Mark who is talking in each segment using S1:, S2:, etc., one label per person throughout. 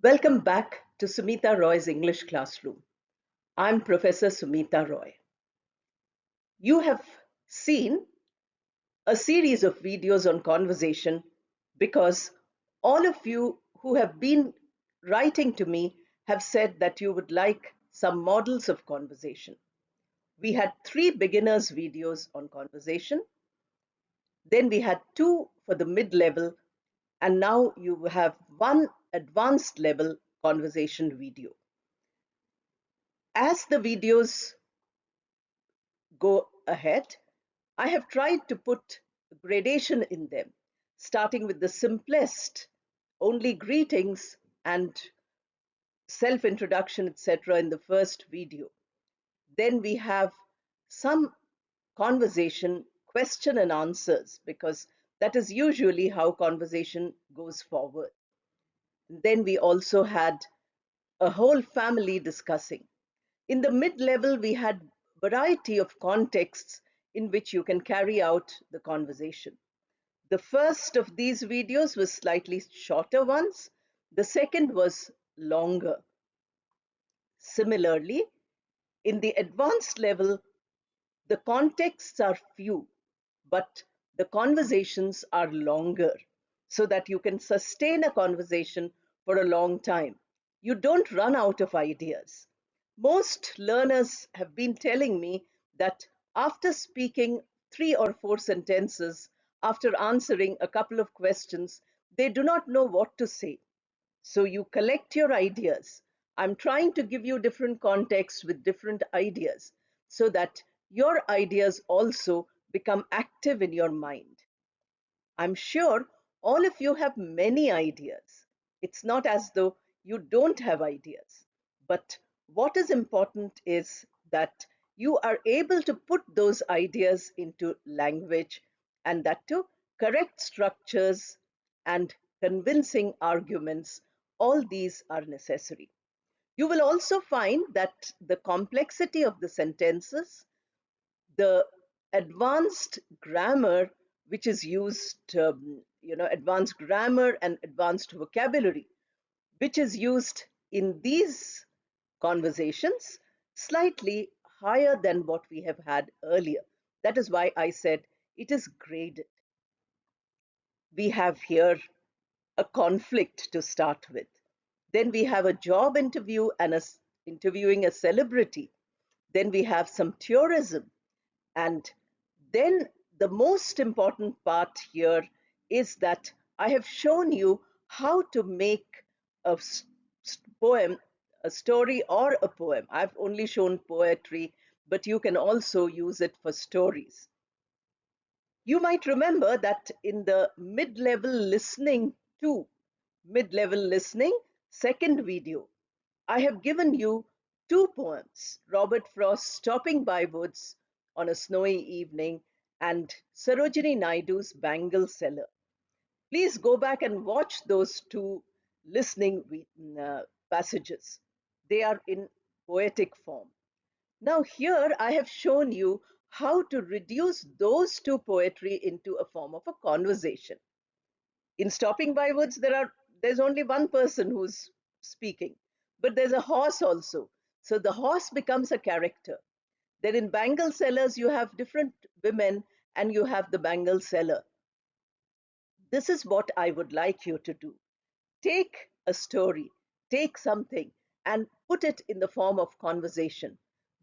S1: Welcome back to Sumita Roy's English Classroom. I'm Professor Sumita Roy. You have seen a series of videos on conversation because all of you who have been writing to me have said that you would like some models of conversation. We had 3 beginners videos on conversation, then we had 2 for the mid-level, and now you have 1 advanced level conversation video. As the videos go ahead, I have tried to put gradation in them, starting with the simplest, only greetings and self-introduction, etc. in the first video. Then we have some conversation, question and answers, because that is usually how conversation goes forward. Then we also had a whole family discussing. In the mid-level, we had variety of contexts in which you can carry out the conversation. The first of these videos was slightly shorter ones. The second was longer. Similarly, in the advanced level, the contexts are few, but the conversations are longer so that you can sustain a conversation for a long time. You don't run out of ideas. Most learners have been telling me that after speaking 3 or 4 sentences, after answering a couple of questions, they do not know what to say. So you collect your ideas. I'm trying to give you different contexts with different ideas so that your ideas also become active in your mind. I'm sure all of you have many ideas. It's not as though you don't have ideas. But what is important is that you are able to put those ideas into language, and that too correct structures and convincing arguments. All these are necessary. You will also find that the complexity of the sentences, the advanced grammar which is used, advanced grammar and advanced vocabulary, which is used in these conversations, slightly higher than what we have had earlier. That is why I said it is graded. We have here a conflict to start with. Then we have a job interview and interviewing a celebrity. Then we have some tourism. And then the most important part here is that I have shown you how to make a poem, a story or a poem. I've only shown poetry, but you can also use it for stories. You might remember that in the mid-level listening to mid-level listening second video, I have given you 2 poems, Robert Frost's Stopping by Woods on a Snowy Evening and Sarojini Naidu's Bangle Seller. Please go back and watch those 2 listening passages. They are in poetic form. Now here I have shown you how to reduce those 2 poetry into a form of a conversation. In Stopping by Woods, there's only one person who's speaking, but there's a horse also. So the horse becomes a character. Then in Bangle Sellers, you have different women and you have the bangle seller. This is what I would like you to do. Take a story, take something, and put it in the form of conversation.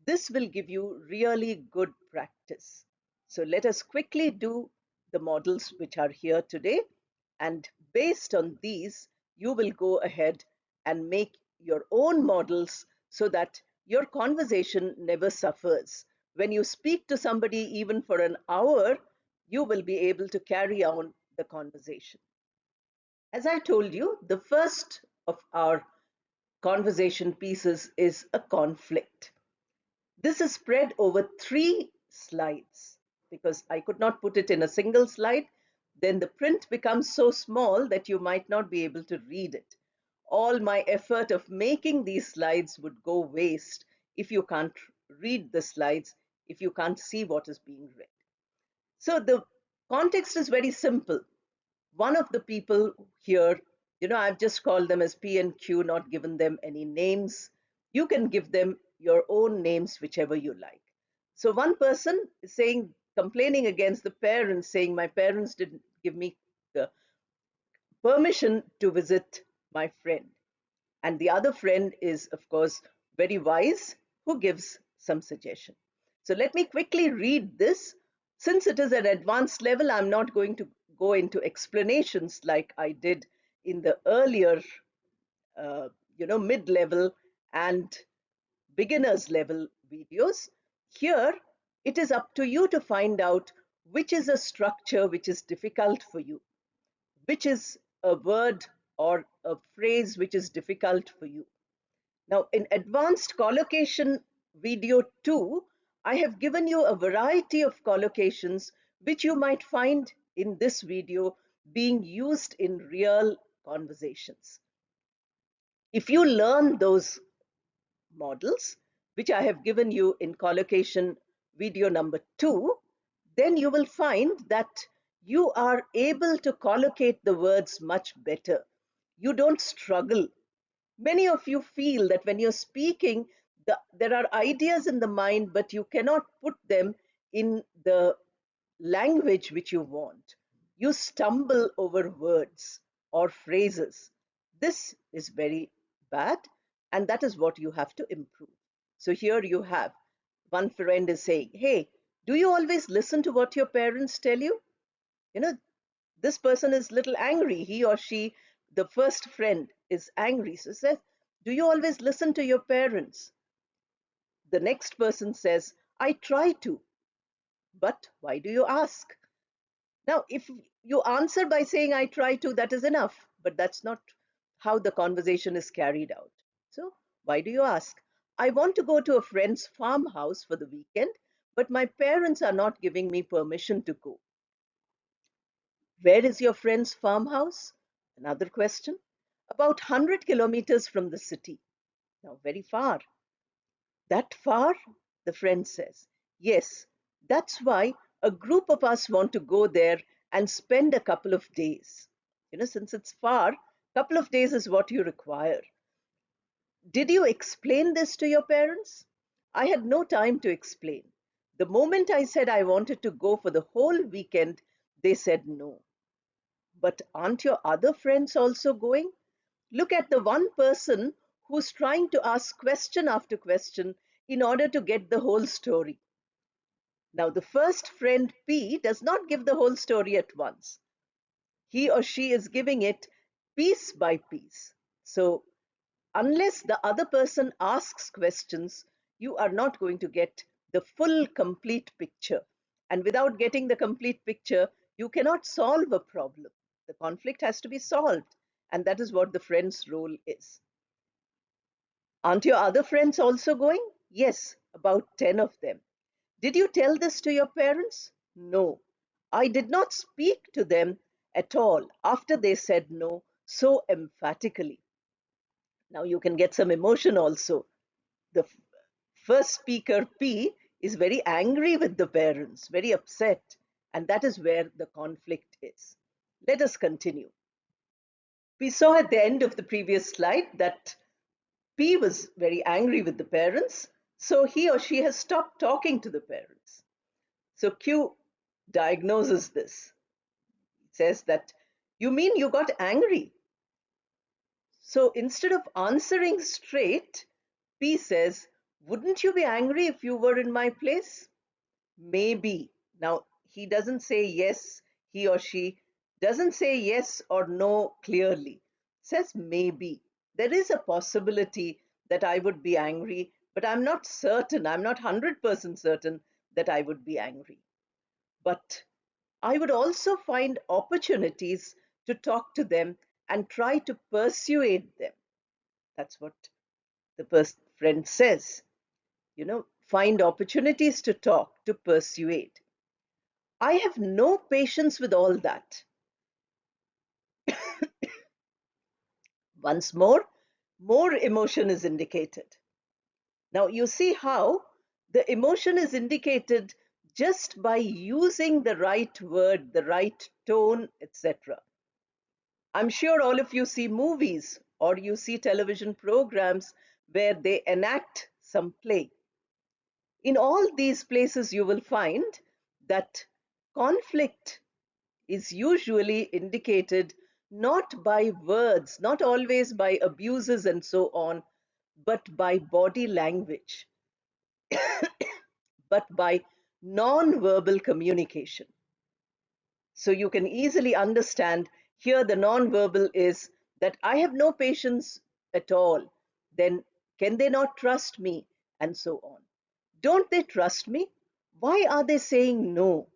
S1: This will give you really good practice. So let us quickly do the models which are here today. And based on these, you will go ahead and make your own models so that your conversation never suffers. When you speak to somebody even for an hour, you will be able to carry on the conversation. As I told you, the first of our conversation pieces is a conflict. This is spread over 3 slides because I could not put it in a single slide. Then the print becomes so small that you might not be able to read it. All my effort of making these slides would go waste if you can't read the slides, if you can't see what is being read. So the context is very simple. One of the people here I've just called them as P and Q, not given them any names. You can give them your own names, whichever you like. So one person is saying, complaining against the parents, saying, my parents didn't give me the permission to visit my friend. And the other friend is, of course, very wise, who gives some suggestion. So let me quickly read this. Since it is an advanced level, I'm not going to go into explanations like I did in the earlier, uh, mid-level and beginners level videos. Here, it is up to you to find out which is a structure which is difficult for you, which is a word or a phrase which is difficult for you. Now, in advanced collocation video 2, I have given you a variety of collocations which you might find in this video being used in real conversations. If you learn those models, which I have given you in collocation video number 2, then you will find that you are able to collocate the words much better. You don't struggle. Many of you feel that when you're speaking, there are ideas in the mind, but you cannot put them in the language which you want. You stumble over words or phrases. This is very bad, and that is what you have to improve. So here you have one friend is saying, hey, do you always listen to what your parents tell you? You know, this person is little angry. He or she, the first friend, is angry. So says, do you always listen to your parents? The next person says, I try to. But why do you ask? Now, if you answer by saying, I try to, that is enough. But that's not how the conversation is carried out. So, why do you ask? I want to go to a friend's farmhouse for the weekend, but my parents are not giving me permission to go. Where is your friend's farmhouse? Another question. About 100 kilometers from the city. Now, very far. That far? The friend says. Yes, that's why a group of us want to go there and spend a couple of days. Since it's far, couple of days is what you require. Did you explain this to your parents? I had no time to explain. The moment I said I wanted to go for the whole weekend, they said no. But aren't your other friends also going? Look at the one person who's trying to ask question after question in order to get the whole story. Now, the first friend P does not give the whole story at once. He or she is giving it piece by piece. So, unless the other person asks questions, you are not going to get the full, complete picture. And without getting the complete picture, you cannot solve a problem. The conflict has to be solved. And that is what the friend's role is. Aren't your other friends also going? Yes, about 10 of them. Did you tell this to your parents? No. I did not speak to them at all after they said no so emphatically. Now you can get some emotion also. The first speaker, P, is very angry with the parents, very upset, and that is where the conflict is. Let us continue. We saw at the end of the previous slide that P was very angry with the parents, so he or she has stopped talking to the parents. So Q diagnoses this. He says that, you mean you got angry? So instead of answering straight, P says, wouldn't you be angry if you were in my place? Maybe. Now, he doesn't say yes, he or she doesn't say yes or no clearly. Says maybe. There is a possibility that I would be angry, but I'm not certain, I'm not 100% certain that I would be angry. But I would also find opportunities to talk to them and try to persuade them. That's what the friend says. Find opportunities to talk, to persuade. I have no patience with all that. Once more emotion is indicated. Now you see how the emotion is indicated just by using the right word, the right tone, etc. I'm sure all of you see movies or you see television programs where they enact some play. In all these places, you will find that conflict is usually indicated not by words, not always by abuses and so on, but by body language, but by non-verbal communication. So you can easily understand here the non-verbal is that I have no patience at all. Then can they not trust me? And so on. Don't they trust me? Why are they saying no?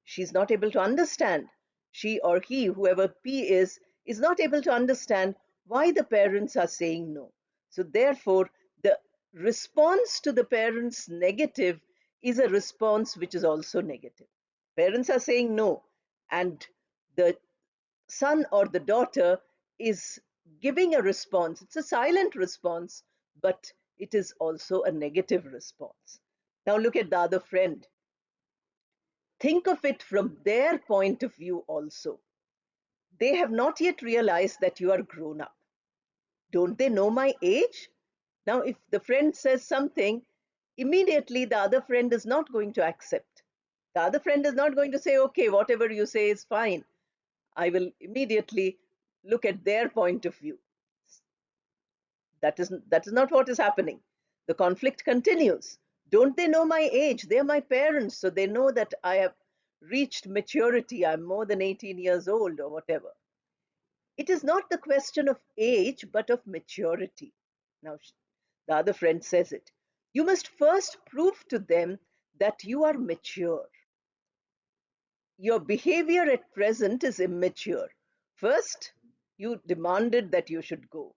S1: She's not able to understand. She or he, whoever P is not able to understand why the parents are saying no. So therefore, the response to the parents' negative is a response which is also negative. Parents are saying no, and the son or the daughter is giving a response. It's a silent response, but it is also a negative response. Now look at the other friend. Think of it from their point of view also. They have not yet realized that you are grown up. Don't they know my age? Now, if the friend says something, immediately the other friend is not going to accept. The other friend is not going to say, okay, whatever you say is fine. I will immediately look at their point of view. That is not what is happening. The conflict continues. Don't they know my age? They're my parents, so they know that I have reached maturity. I'm more than 18 years old or whatever. It is not the question of age, but of maturity. Now, the other friend says it. You must first prove to them that you are mature. Your behavior at present is immature. First, you demanded that you should go.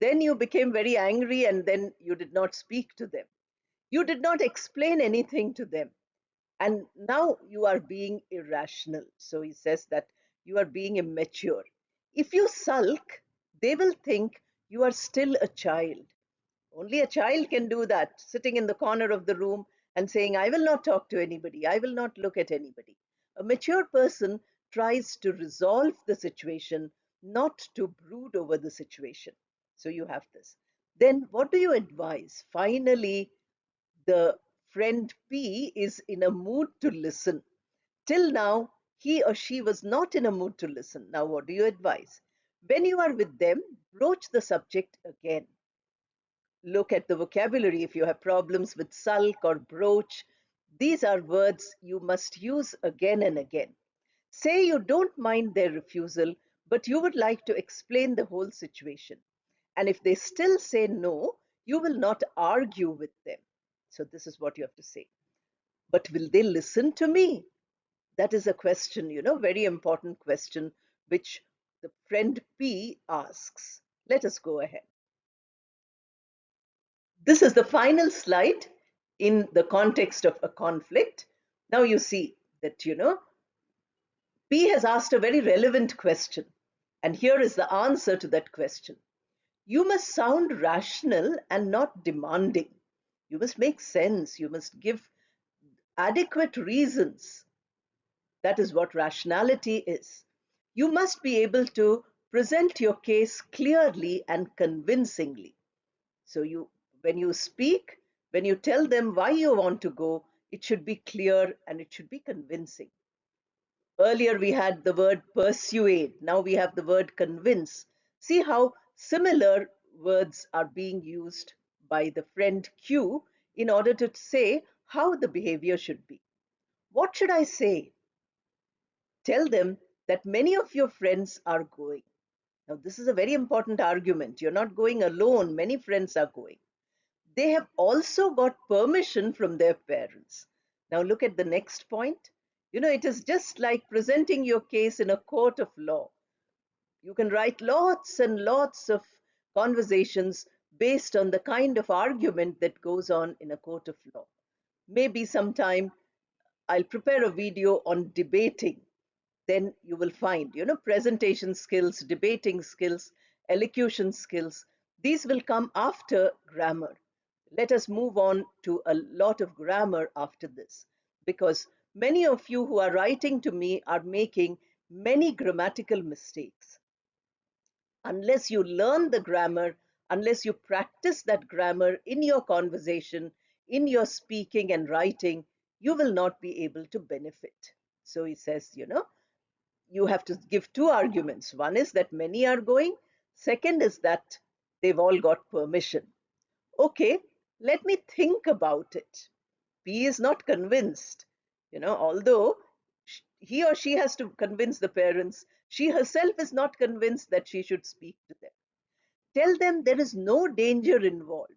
S1: Then you became very angry and then you did not speak to them. You did not explain anything to them. And now you are being irrational. So he says that you are being immature. If you sulk, they will think you are still a child. Only a child can do that, sitting in the corner of the room and saying, I will not talk to anybody, I will not look at anybody. A mature person tries to resolve the situation, not to brood over the situation. So you have this. Then what do you advise? Finally, the friend P is in a mood to listen. Till now, he or she was not in a mood to listen. Now, what do you advise? When you are with them, broach the subject again. Look at the vocabulary. If you have problems with sulk or broach, these are words you must use again and again. Say you don't mind their refusal, but you would like to explain the whole situation. And if they still say no, you will not argue with them. So this is what you have to say. But will they listen to me? That is a question, very important question, which the friend P asks. Let us go ahead. This is the final slide in the context of a conflict. Now you see that, P has asked a very relevant question. And here is the answer to that question. You must sound rational and not demanding. You must make sense. You must give adequate reasons. That is what rationality is. You must be able to present your case clearly and convincingly. So when you speak, when you tell them why you want to go, it should be clear and it should be convincing. Earlier we had the word persuade, now we have the word convince. See how similar words are being used by the friend Q in order to say how the behavior should be. What should I say? Tell them that many of your friends are going. Now, this is a very important argument. You're not going alone, many friends are going. They have also got permission from their parents. Now, look at the next point. It is just like presenting your case in a court of law. You can write lots and lots of conversations based on the kind of argument that goes on in a court of law. Maybe sometime I'll prepare a video on debating. Then you will find, presentation skills, debating skills, elocution skills. These will come after grammar. Let us move on to a lot of grammar after this, because many of you who are writing to me are making many grammatical mistakes. Unless you learn the grammar, unless you practice that grammar in your conversation, in your speaking and writing, you will not be able to benefit. So he says, you have to give two arguments. One is that many are going. Second is that they've all got permission. Okay, let me think about it. P is not convinced, although he or she has to convince the parents. She herself is not convinced that she should speak to them. Tell them there is no danger involved.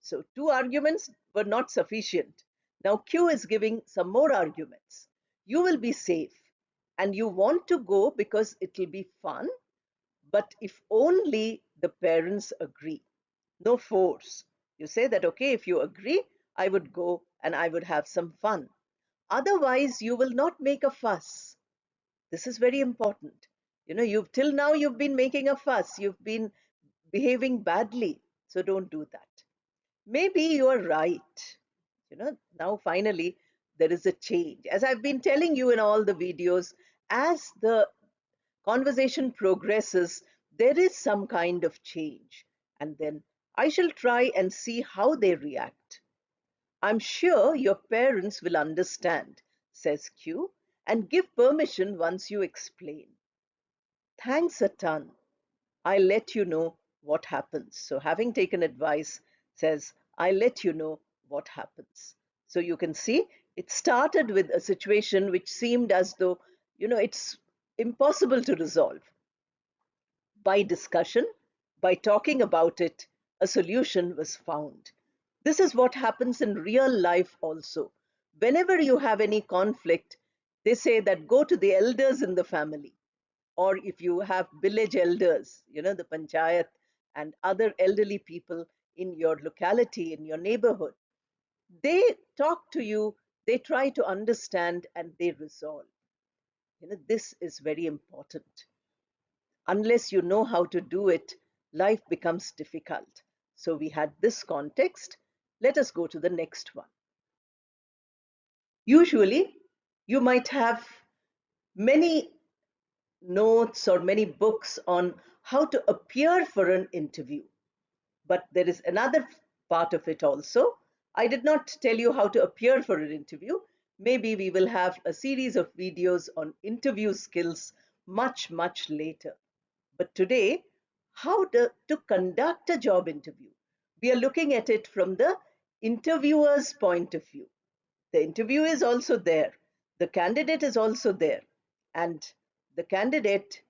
S1: So, two arguments were not sufficient. Now, Q is giving some more arguments. You will be safe and you want to go because it will be fun, but if only the parents agree. No force. You say that, okay, if you agree, I would go and I would have some fun. Otherwise, you will not make a fuss. This is very important. You've till now you've been making a fuss, you've been behaving badly. So don't do that. Maybe you are right. Now finally there is a change. As I've been telling you in all the videos, as the conversation progresses, there is some kind of change. And then I shall try and see how they react. I'm sure your parents will understand, says Q, and give permission once you explain. Thanks a ton. I'll let you know what happens. So, having taken advice, says, I'll let you know what happens. So, you can see it started with a situation which seemed as though, it's impossible to resolve. By discussion, by talking about it, a solution was found. This is what happens in real life also. Whenever you have any conflict, they say that go to the elders in the family. Or if you have village elders, the panchayat and other elderly people in your locality, in your neighborhood, they talk to you, they try to understand, and they resolve. This is very important. Unless you know how to do it, life becomes difficult. So we had this context. Let us go to the next one. Usually, you might have many notes or many books on how to appear for an interview. But there is another part of it also. I did not tell you how to appear for an interview. Maybe we will have a series of videos on interview skills much, much later. But today, to conduct a job interview. We are looking at it from the interviewer's point of view. The interview is also there. The candidate is also there. And the candidate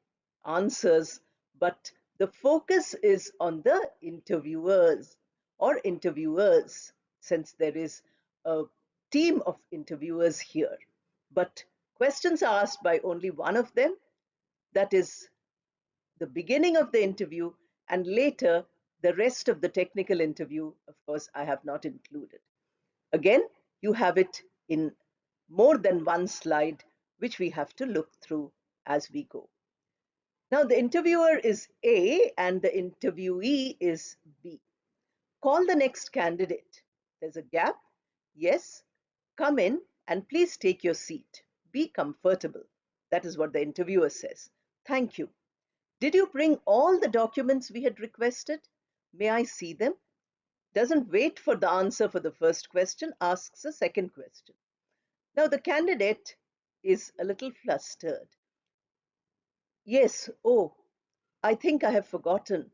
S1: answers, but the focus is on the interviewers or interviewers, since there is a team of interviewers here. But questions are asked by only one of them, that is the beginning of the interview, and later the rest of the technical interview, of course, I have not included. Again, you have it in more than one slide, which we have to look through as we go. Now, the interviewer is A and the interviewee is B. Call the next candidate. There's a gap. Yes, come in and please take your seat. Be comfortable. That is what the interviewer says. Thank you. Did you bring all the documents we had requested? May I see them? Doesn't wait for the answer for the first question, asks a second question. Now the candidate is a little flustered. Yes, oh, I think I have forgotten.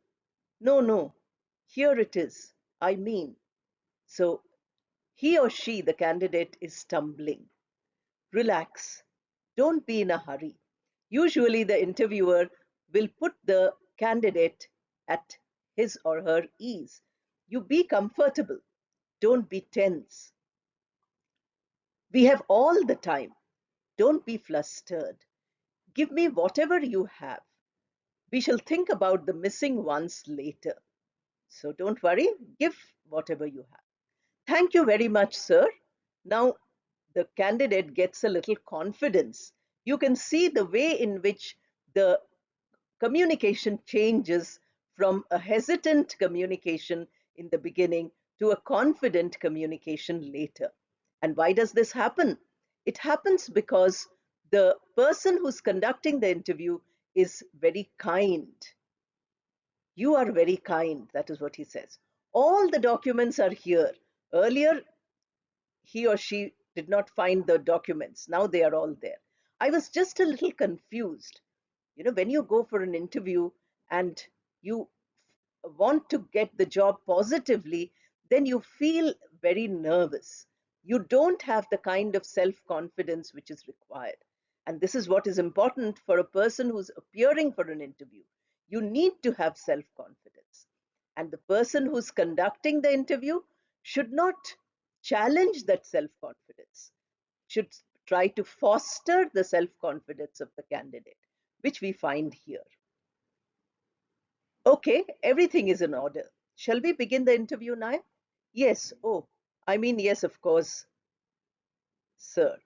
S1: No, no, here it is. I mean. So he or she, the candidate, is stumbling. Relax. Don't be in a hurry. Usually the interviewer will put the candidate at his or her ease. You be comfortable. Don't be tense. We have all the time. Don't be flustered. Give me whatever you have. We shall think about the missing ones later. So don't worry, give whatever you have. Thank you very much, sir. Now the candidate gets a little confidence. You can see the way in which the communication changes from a hesitant communication in the beginning to a confident communication later. And why does this happen? It happens because The person who's conducting the interview is very kind. You are very kind, that is what he says. All the documents are here. Earlier, he or she did not find the documents. Now they are all there. I was just a little confused. You know, when you go for an interview and you want to get the job positively, then you feel very nervous. You don't have the kind of self confidence which is required. And this is what is important for a person who's appearing for an interview. You need to have self confidence. And the person who's conducting the interview should not challenge that self confidence, should try to foster the self confidence of the candidate, which we find here. Okay, everything is in order. Shall we begin the interview now? Yes, oh, I mean, yes, of course, sir.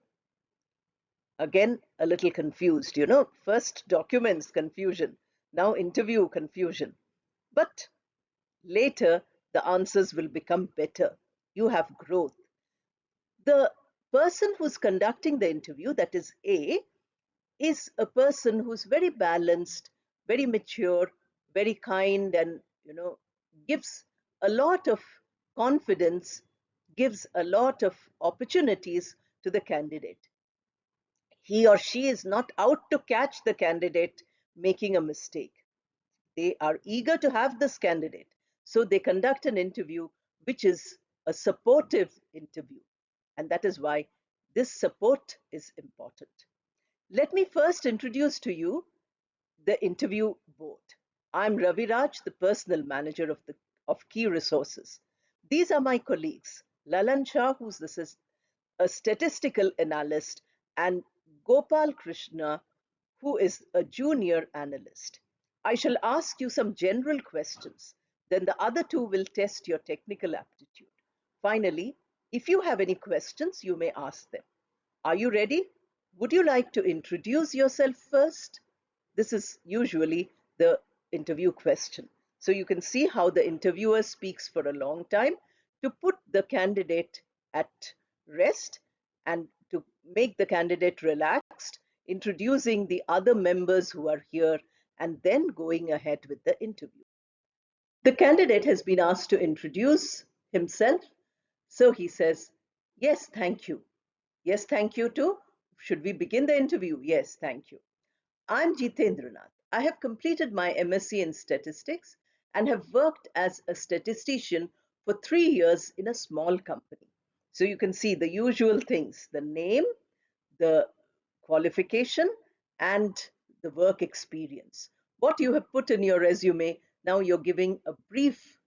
S1: Again, a little confused, you know, first documents confusion, now interview confusion. But later, the answers will become better. You have growth. The person who's conducting the interview, that is A, is a person who's very balanced, very mature, very kind, and gives a lot of confidence, gives a lot of opportunities to the candidate. He or she is not out to catch the candidate making a mistake. They are eager to have this candidate, so they conduct an interview which is a supportive interview, and that is why this support is important. Let me first introduce to you the interview board. I'm Ravi Raj, the personal manager of Key Resources. These are my colleagues, Lalan Shah, who's a statistical analyst, and Gopal Krishna, who is a junior analyst. I shall ask you some general questions. Then the other two will test your technical aptitude. Finally, if you have any questions, you may ask them. Are you ready? Would you like to introduce yourself first? This is usually the interview question. So you can see how the interviewer speaks for a long time to put the candidate at rest and to make the candidate relaxed, introducing the other members who are here, and then going ahead with the interview. The candidate has been asked to introduce himself. So he says, yes, thank you. Yes, thank you too. Should we begin the interview? Yes, thank you. I'm Jitendranath. I have completed my MSc in statistics and have worked as a statistician for 3 years in a small company. So you can see the usual things, the name, the qualification, and the work experience. What you have put in your resume, now you're giving a brief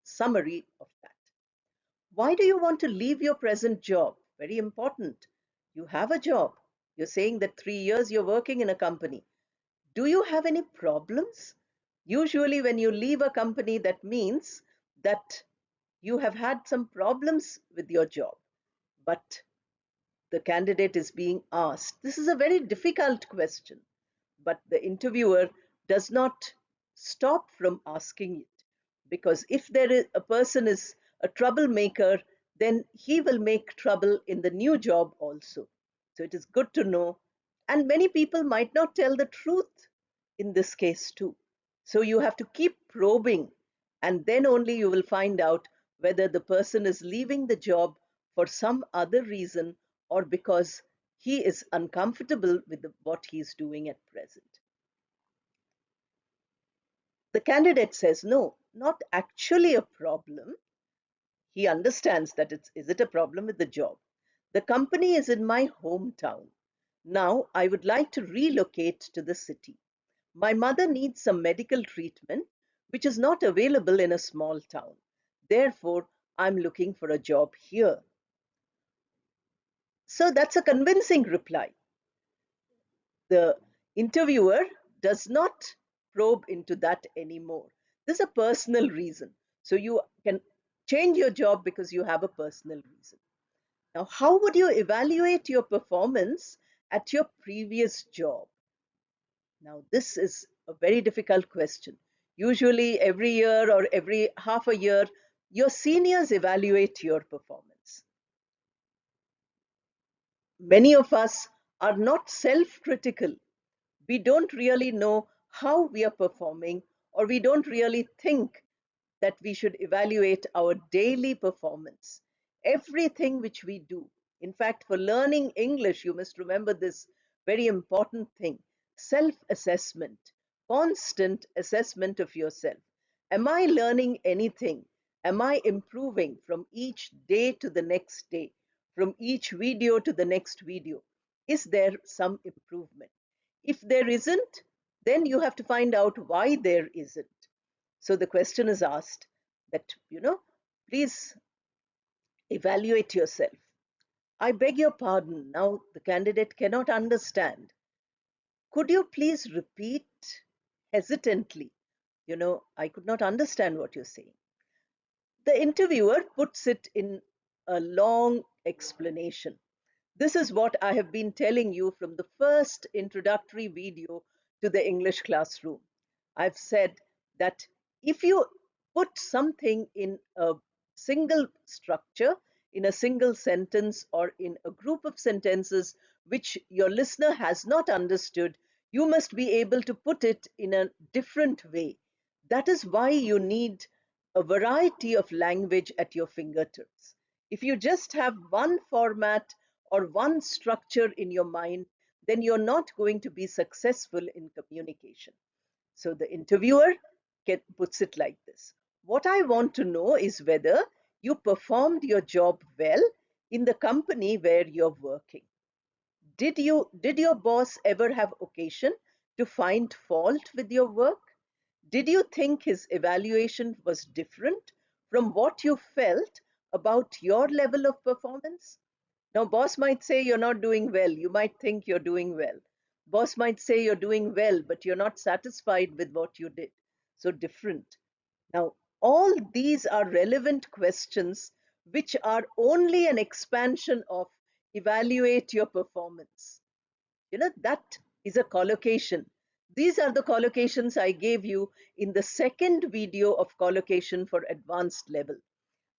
S1: summary of that. Why do you want to leave your present job? Very important. You have a job. You're saying that 3 years you're working in a company. Do you have any problems? Usually, when you leave a company, that means that you have had some problems with your job. But the candidate is being asked. This is a very difficult question, but the interviewer does not stop from asking it, because if a person is a troublemaker, then he will make trouble in the new job also. So it is good to know. And many people might not tell the truth in this case too. So you have to keep probing, and then only you will find out whether the person is leaving the job for some other reason or because he is uncomfortable with what he is doing at present. The candidate says, no, not actually a problem. He understands that is it a problem with the job? The company is in my hometown. Now I would like to relocate to the city. My mother needs some medical treatment, which is not available in a small town. Therefore, I'm looking for a job here. So that's a convincing reply. The interviewer does not probe into that anymore. This is a personal reason. So you can change your job because you have a personal reason. Now, how would you evaluate your performance at your previous job? Now, this is a very difficult question. Usually, every year or every half a year, your seniors evaluate your performance. Many of us are not self-critical. We don't really know how we are performing, or we don't really think that we should evaluate our daily performance. Everything which we do, in fact, for learning English, you must remember this very important thing: self assessment, constant assessment of yourself. Am I learning anything? Am I improving from each day to the next day, from each video to the next video? Is there some improvement? If there isn't, then you have to find out why there isn't. So the question is asked that, please evaluate yourself. I beg your pardon. Now the candidate cannot understand. Could you please repeat hesitantly? I could not understand what you're saying. The interviewer puts it in a long explanation. This is what I have been telling you from the first introductory video to the English classroom. I've said that if you put something in a single structure, in a single sentence, or in a group of sentences which your listener has not understood, you must be able to put it in a different way. That is why you need a variety of language at your fingertips. If you just have one format or one structure in your mind, then you're not going to be successful in communication. So the interviewer puts it like this: what I want to know is whether you performed your job well in the company where you're working. Did your boss ever have occasion to find fault with your work? Did you think his evaluation was different from what you felt about your level of performance? Now, boss might say you're not doing well. You might think you're doing well. Boss might say you're doing well, but you're not satisfied with what you did. So different. Now, all these are relevant questions which are only an expansion of evaluate your performance. That is a collocation. These are the collocations I gave you in the second video of collocation for advanced level.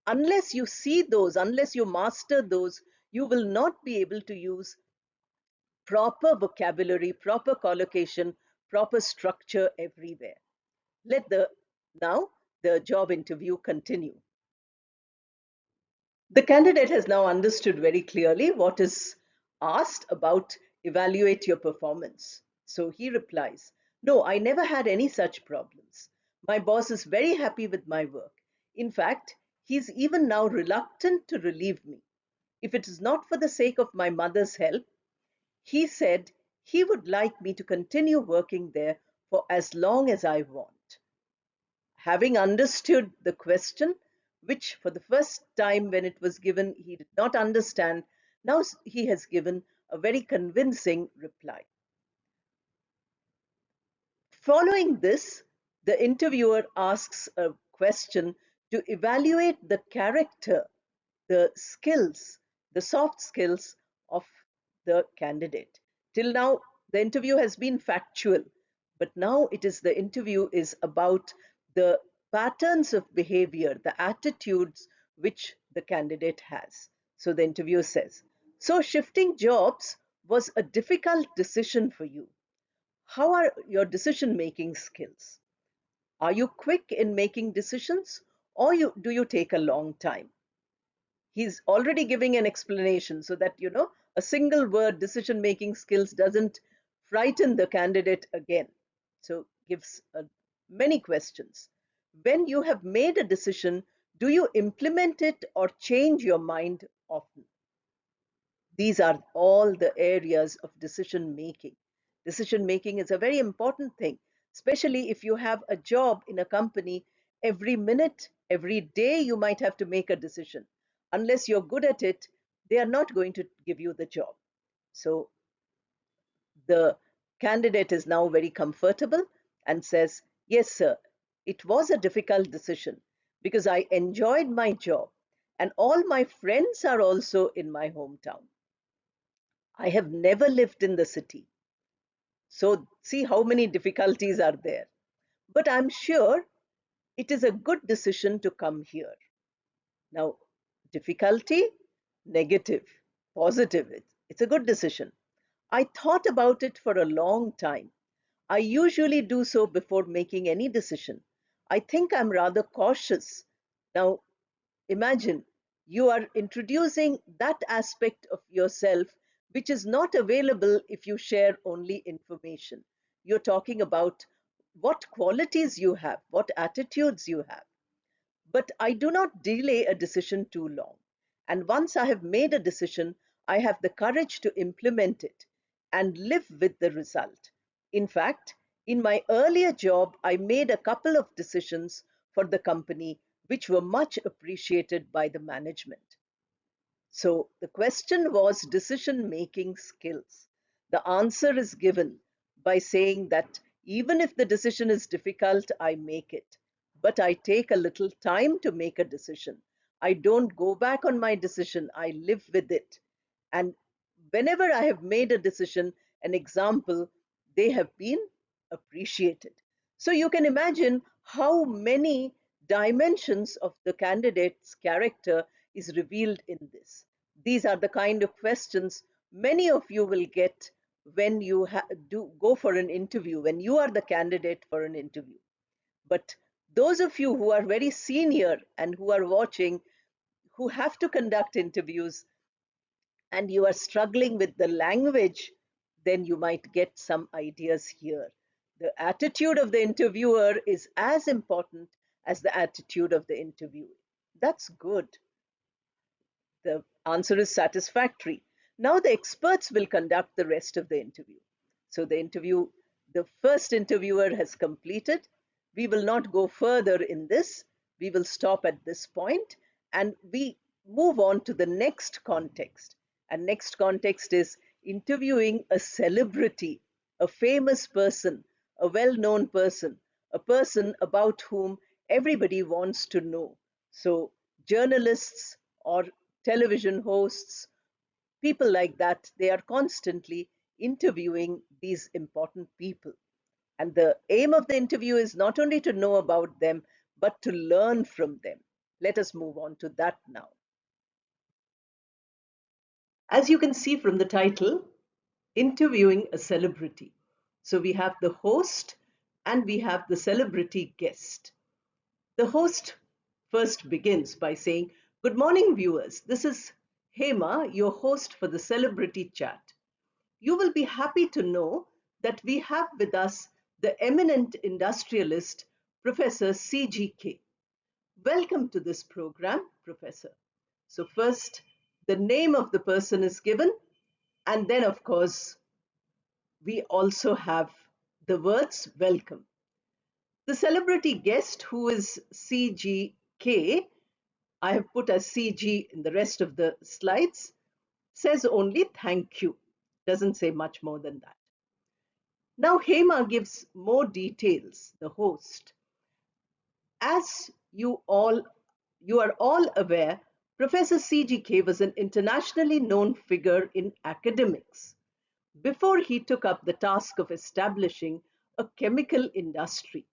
S1: Unless you see those, unless you master those, you will not be able to use proper vocabulary, proper collocation, proper structure everywhere. Let the now the job interview continue. The candidate has now understood very clearly what is asked about evaluate your performance. So he replies, no, I never had any such problems. My boss is very happy with my work. In fact, he's even now reluctant to relieve me. If it is not for the sake of my mother's health, he said he would like me to continue working there for as long as I want. Having understood the question, which for the first time when it was given he did not understand, now he has given a very convincing reply. Following this, the interviewer asks a question to evaluate the character, the skills, the soft skills of the candidate. Till now, the interview has been factual, but now the interview is about the patterns of behavior, the attitudes which the candidate has. So the interviewer says, so shifting jobs was a difficult decision for you. How are your decision making skills? Are you quick in making decisions, or do you take a long time? He's already giving an explanation so that, a single word decision making skills doesn't frighten the candidate again. So gives many questions. When you have made a decision, do you implement it or change your mind often? These are all the areas of decision making. Decision making is a very important thing, especially if you have a job in a company. Every minute, every day, you might have to make a decision. Unless you're good at it, they are not going to give you the job. So the candidate is now very comfortable and says, yes, sir, it was a difficult decision because I enjoyed my job and all my friends are also in my hometown. I have never lived in the city. So see how many difficulties are there. But I'm sure it is a good decision to come here. Now, difficulty, negative, positive. It's a good decision. I thought about it for a long time. I usually do so before making any decision. I think I'm rather cautious. Now, imagine you are introducing that aspect of yourself which is not available if you share only information. You're talking about what qualities you have, what attitudes you have. But I do not delay a decision too long. And once I have made a decision, I have the courage to implement it and live with the result. In fact, in my earlier job, I made a couple of decisions for the company which were much appreciated by the management. So the question was decision making skills. The answer is given by saying that even if the decision is difficult, I make it. But I take a little time to make a decision. I don't go back on my decision, I live with it. And whenever I have made a decision, an example, they have been appreciated. So you can imagine how many dimensions of the candidate's character is revealed in this. These are the kind of questions many of you will get when you do go for an interview, when you are the candidate for an interview. But those of you who are very senior and who are watching, who have to conduct interviews, and you are struggling with the language, then you might get some ideas here. The attitude of the interviewer is as important as the attitude of the interviewee. That's good. The answer is satisfactory. Now the experts will conduct the rest of the interview. So the first interviewer has completed. We will not go further in this. We will stop at this point and we move on to the next context. And next context is interviewing a celebrity, a famous person, a well-known person, a person about whom everybody wants to know. So journalists or television hosts, people like that, they are constantly interviewing these important people. And the aim of the interview is not only to know about them, but to learn from them. Let us move on to that now. As you can see from the title, interviewing a celebrity. So we have the host and we have the celebrity guest. The host first begins by saying, "Good morning, viewers. This is Hema, your host for the Celebrity Chat. You will be happy to know that we have with us the eminent industrialist, Professor C.G.K. Welcome to this program, Professor." So first, the name of the person is given, and then, of course, we also have the words welcome. The celebrity guest, who is CGK, I have put as CG in the rest of the slides, says only thank you, doesn't say much more than that. Now Hema gives more details, the host. As you are all aware, Professor CGK was an internationally known figure in academics before he took up the task of establishing a chemical industry.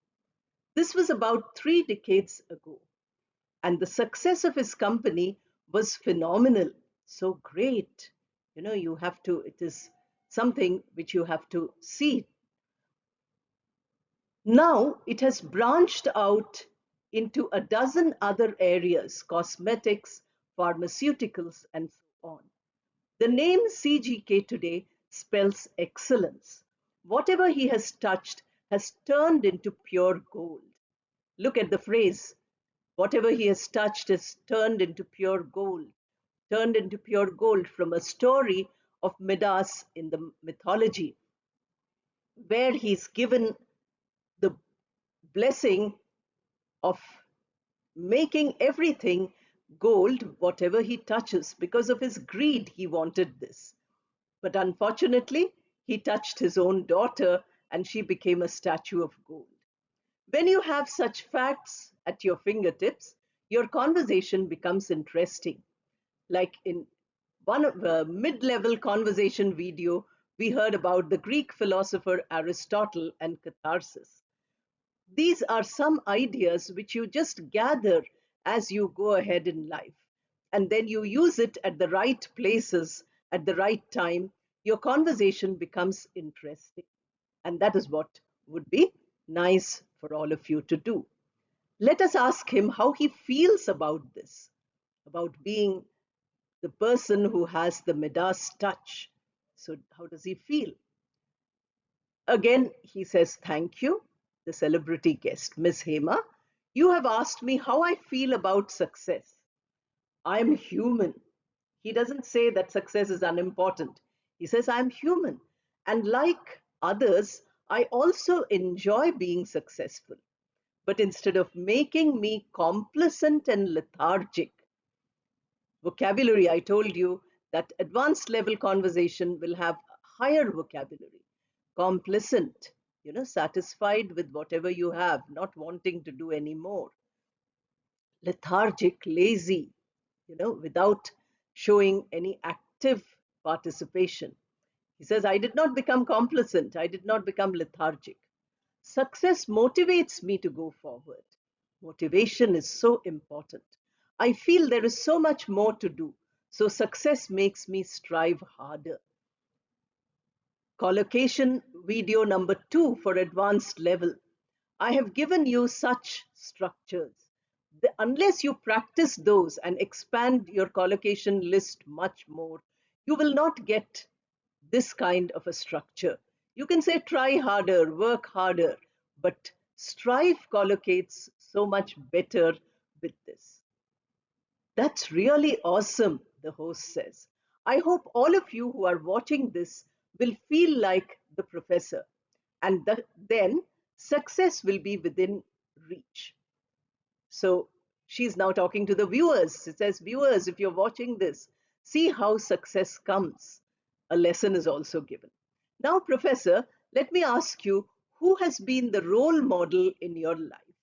S1: This was about 3 decades ago, and the success of his company was phenomenal. So great. You have to, it is something which you have to see. Now it has branched out into a dozen other areas: cosmetics, pharmaceuticals, and so on. The name CGK today spells excellence. Whatever he has touched has turned into pure gold. Look at the phrase, whatever he has touched has turned into pure gold. Turned into pure gold from a story of Midas in the mythology, where he's given the blessing of making everything gold, whatever he touches. Because of his greed, he wanted this. But unfortunately, he touched his own daughter and she became a statue of gold. When you have such facts at your fingertips, your conversation becomes interesting. Like in one of the mid-level conversation video, we heard about the Greek philosopher Aristotle and catharsis. These are some ideas which you just gather as you go ahead in life. And then you use it at the right places, at the right time, your conversation becomes interesting. And that is what would be nice for all of you to do. Let us ask him how he feels about this, about being the person who has the Midas touch. So, how does he feel? Again, he says, "Thank you, the celebrity guest, Miss Hema. You have asked me how I feel about success. I am human." He doesn't say that success is unimportant. He says, "I'm human. And like others, I also enjoy being successful. But instead of making me complacent and lethargic, vocabulary, I told you that advanced level conversation will have higher vocabulary. Complacent, satisfied with whatever you have, not wanting to do any more. Lethargic, lazy, without showing any active participation. He says, I did not become complacent, I did not become lethargic. Success motivates me to go forward. Motivation is so important. I feel there is so much more to do. So success makes me strive harder. Collocation video number 2 for advanced level. I have given you such structures. Unless you practice those and expand your collocation list much more, you will not get this kind of a structure. You can say try harder, work harder, but strive collocates so much better with this. That's really awesome, the host says. I hope all of you who are watching this will feel like the professor, and then success will be within reach. So she's now talking to the viewers. It says, viewers, if you're watching this, see how success comes. A lesson is also given. Now, Professor, let me ask you, who has been the role model in your life?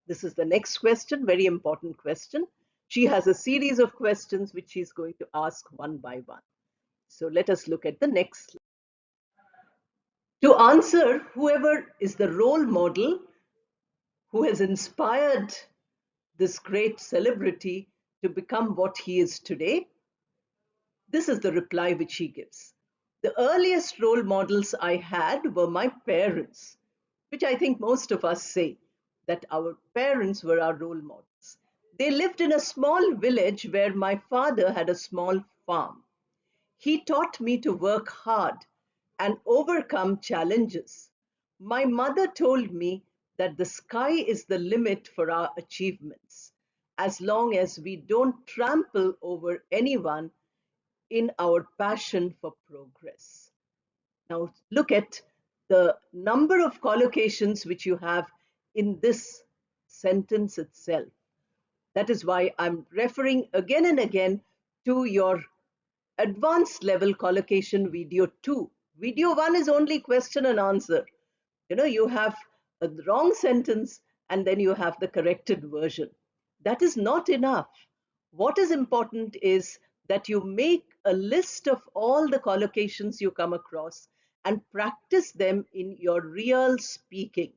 S1: This is the next question, very important question. She has a series of questions which she's going to ask one by one. So let us look at the next. To answer, whoever is the role model who has inspired this great celebrity to become what he is today, this is the reply which he gives. The earliest role models I had were my parents, which I think most of us say that our parents were our role models. They lived in a small village where my father had a small farm. He taught me to work hard and overcome challenges. My mother told me that the sky is the limit for our achievements, as long as we don't trample over anyone in our passion for progress. Now, look at the number of collocations which you have in this sentence itself. That is why I'm referring again and again to your advanced level collocation video 2. Video 1 is only question and answer. You have a wrong sentence and then you have the corrected version. That is not enough. What is important is that you make a list of all the collocations you come across and practice them in your real speaking.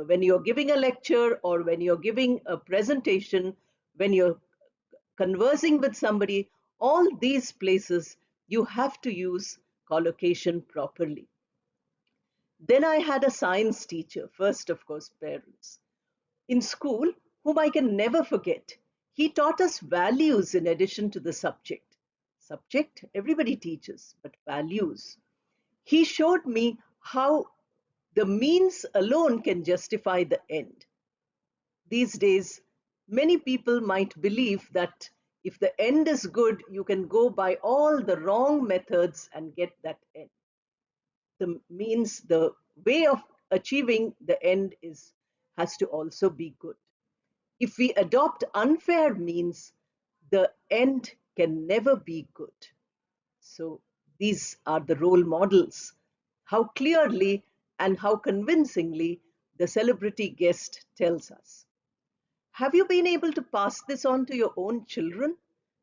S1: When you're giving a lecture or when you're giving a presentation, when you're conversing with somebody, all these places you have to use collocation properly. Then I had a science teacher, first, of course, parents, in school, whom I can never forget. He taught us values in addition to the subject. Subject, everybody teaches, but values. He showed me how the means alone can justify the end. These days, many people might believe that if the end is good, you can go by all the wrong methods and get that end. The means, the way of achieving the end has to also be good. If we adopt unfair means, the end can never be good. So these are the role models. How clearly and how convincingly the celebrity guest tells us. Have you been able to pass this on to your own children?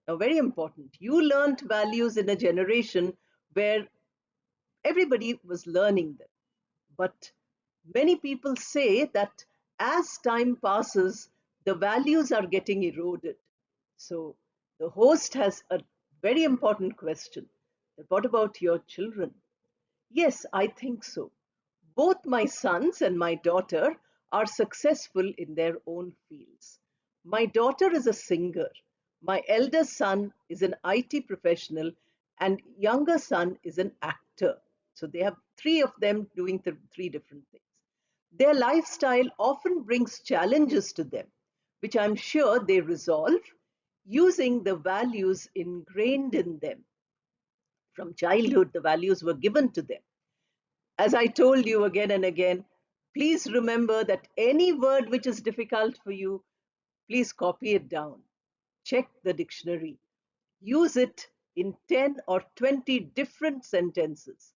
S1: Now, very important. You learnt values in a generation where everybody was learning them. But many people say that as time passes, the values are getting eroded. So the host has a very important question. What about your children? Yes, I think so. Both my sons and my daughter are successful in their own fields. My daughter is a singer. My elder son is an IT professional, and younger son is an actor. So they have three of them doing three different things. Their lifestyle often brings challenges to them, which I'm sure they resolve using the values ingrained in them. From childhood, the values were given to them. As I told you again and again, please remember that any word which is difficult for you, please copy it down. Check the dictionary. Use it in 10 or 20 different sentences.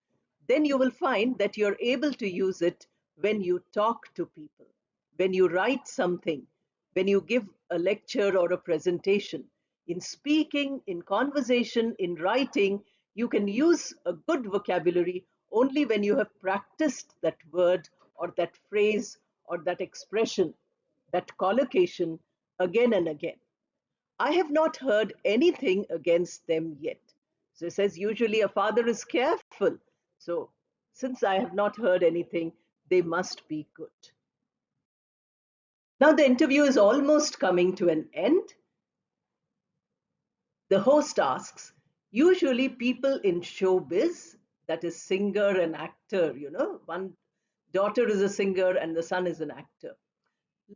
S1: Then you will find that you're able to use it when you talk to people, when you write something, when you give a lecture or a presentation. In speaking, in conversation, in writing, you can use a good vocabulary only when you have practiced that word or that phrase or that expression, that collocation again and again. I have not heard anything against them yet. So it says usually a father is careful. So since I have not heard anything, they must be good. Now the interview is almost coming to an end. The host asks, usually people in showbiz, that is singer and actor, one daughter is a singer and the son is an actor.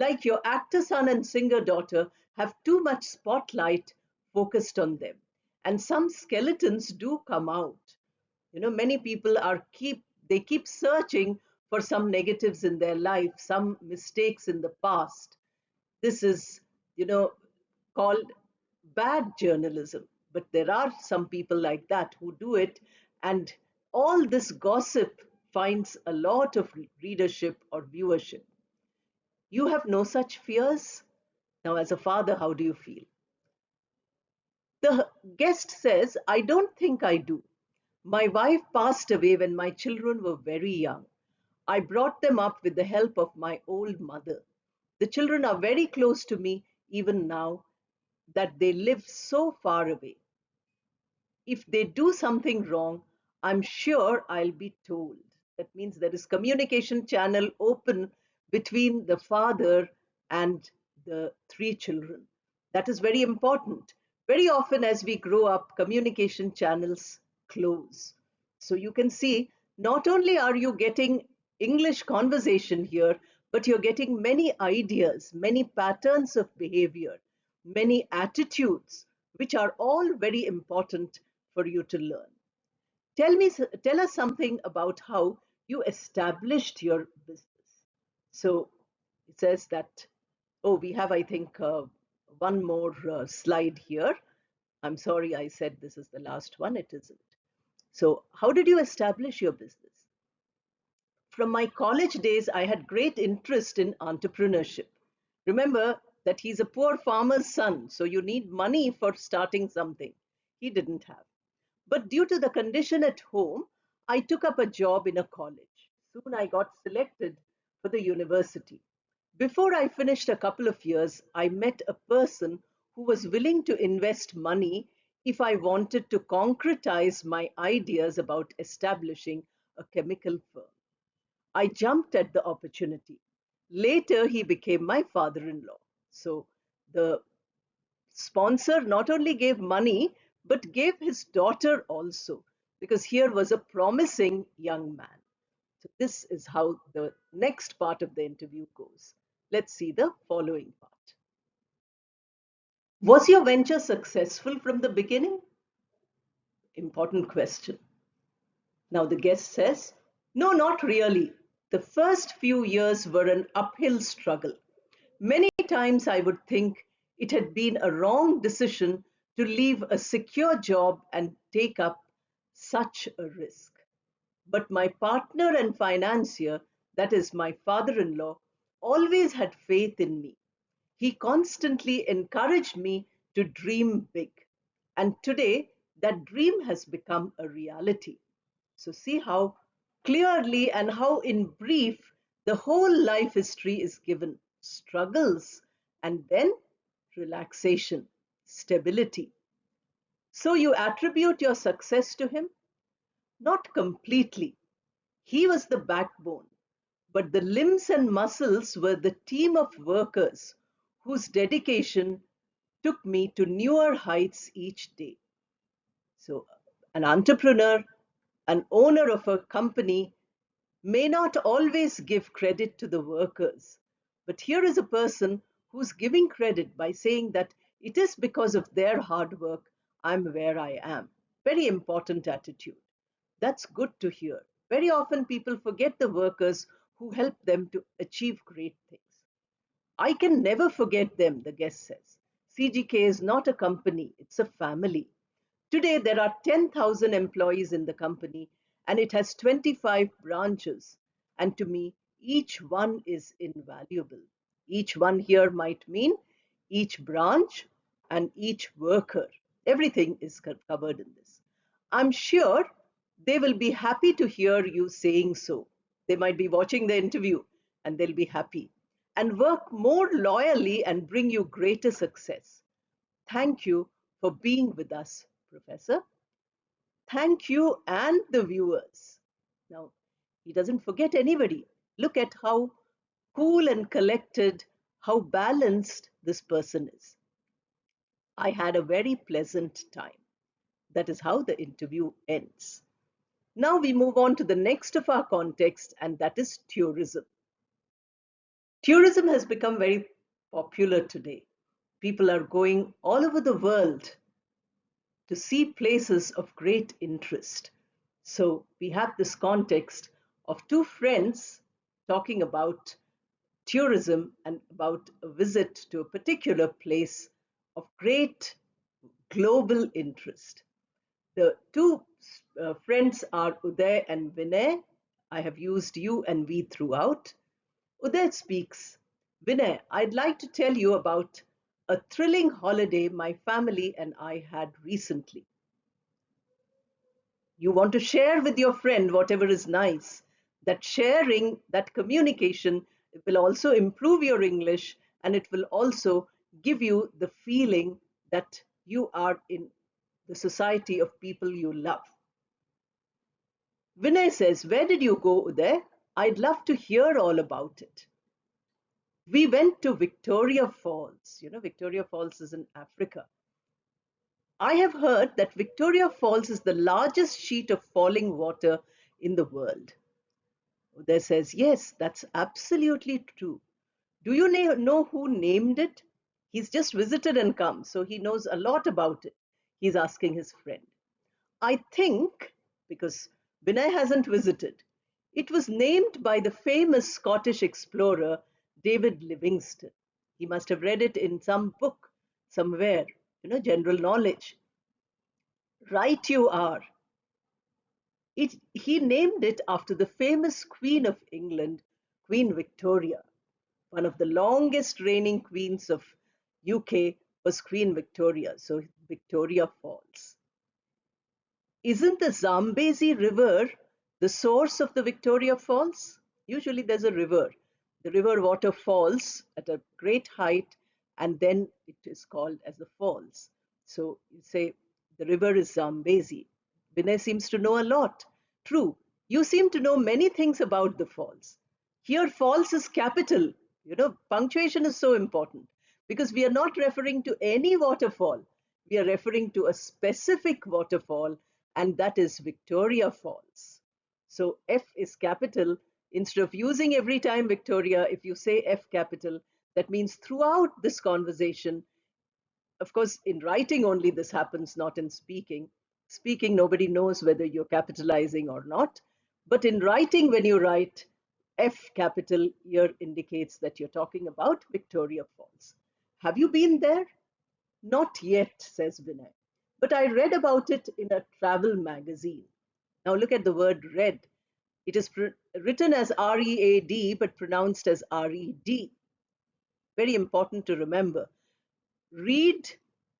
S1: Like your actor son and singer daughter have too much spotlight focused on them. And some skeletons do come out. Many people they keep searching for some negatives in their life, some mistakes in the past. This is, you know, called bad journalism. But there are some people like that who do it, and all this gossip finds a lot of readership or viewership. You have no such fears? Now, as a father, how do you feel? The guest says, I don't think I do. My wife passed away when my children were very young. I brought them up with the help of my old mother. The children are very close to me even now that they live so far away. If they do something wrong, I'm sure I'll be told. That means there is communication channel open between the father and the three children. That is very important. Very often as we grow up, communication channels close. So you can see not only are you getting English conversation here, but you're getting many ideas, many patterns of behavior, many attitudes, which are all very important for you to learn. Tell us something about how you established your business. So it says that, oh, we have, I think, one more slide here. I'm sorry, I said this is the last one. It isn't. So, how did you establish your business? From my college days, I had great interest in entrepreneurship. Remember that he's a poor farmer's son, so you need money for starting something. He didn't have. But due to the condition at home, I took up a job in a college. Soon I got selected for the university. Before I finished a couple of years, I met a person who was willing to invest money if I wanted to concretize my ideas about establishing a chemical firm. I jumped at the opportunity. Later, he became my father in law. So the sponsor not only gave money, but gave his daughter also, because here was a promising young man. So, this is how the next part of the interview goes. Let's see the following part. Was your venture successful from the beginning? Important question. Now the guest says, no, not really. The first few years were an uphill struggle. Many times I would think it had been a wrong decision to leave a secure job and take up such a risk. But my partner and financier, that is my father in law, always had faith in me. He constantly encouraged me to dream big. And today, that dream has become a reality. So, see how clearly and how in brief the whole life history is given: struggles and then relaxation, stability. So you attribute your success to him? Not completely. He was the backbone, but the limbs and muscles were the team of workers whose dedication took me to newer heights each day. So, an entrepreneur, an owner of a company, may not always give credit to the workers. But here is a person who's giving credit by saying that it is because of their hard work I'm where I am. Very important attitude. That's good to hear. Very often people forget the workers who help them to achieve great things. I can never forget them, the guest says. CGK is not a company, it's a family. Today, there are 10,000 employees in the company and it has 25 branches. And to me, each one is invaluable. Each one here might mean each branch and each worker. Everything is covered in this. I'm sure they will be happy to hear you saying so. They might be watching the interview and they'll be happy and work more loyally and bring you greater success. Thank you for being with us, Professor. Thank you and the viewers. Now, he doesn't forget anybody. Look at how cool and collected, how balanced this person is. I had a very pleasant time. That is how the interview ends. Now we move on to the next of our context, and that is tourism. Tourism has become very popular today. People are going all over the world to see places of great interest. So we have this context of two friends talking about tourism and about a visit to a particular place of great global interest. The two friends are Uday and Vinay. I have used you and we throughout. Uday speaks. Vinay, I'd like to tell you about a thrilling holiday my family and I had recently. You want to share with your friend whatever is nice. That sharing, that communication will also improve your English and it will also give you the feeling that you are in the society of people you love. Vinay says, where did you go, Uday? I'd love to hear all about it. We went to Victoria Falls. You know, Victoria Falls is in Africa. I have heard that Victoria Falls is the largest sheet of falling water in the world. Uday says, yes, that's absolutely true. Do you know who named it? He's just visited and come, so he knows a lot about it. He's asking his friend. I think, because Vinay hasn't visited, it was named by the famous Scottish explorer David Livingstone. He must have read it in some book somewhere, general knowledge. Right, you are. He named it after the famous Queen of England, Queen Victoria. One of the longest reigning queens of UK was Queen Victoria, so Victoria Falls. Isn't the Zambezi River the source of the Victoria Falls? Usually there's a river. The river water falls at a great height and then it is called as the falls. So you say the river is Zambezi. Vinay seems to know a lot. True, you seem to know many things about the falls. Here, falls is capital. Punctuation is so important because we are not referring to any waterfall. We are referring to a specific waterfall, and that is Victoria Falls. So F is capital. Instead of using every time Victoria, if you say F capital, that means throughout this conversation, of course, in writing only this happens, not in speaking. Speaking, nobody knows whether you're capitalizing or not. But in writing, when you write F capital, here indicates that you're talking about Victoria Falls. Have you been there? Not yet, says Vinay. But I read about it in a travel magazine. Now look at the word read. It is written as R-E-A-D, but pronounced as R-E-D. Very important to remember. Read,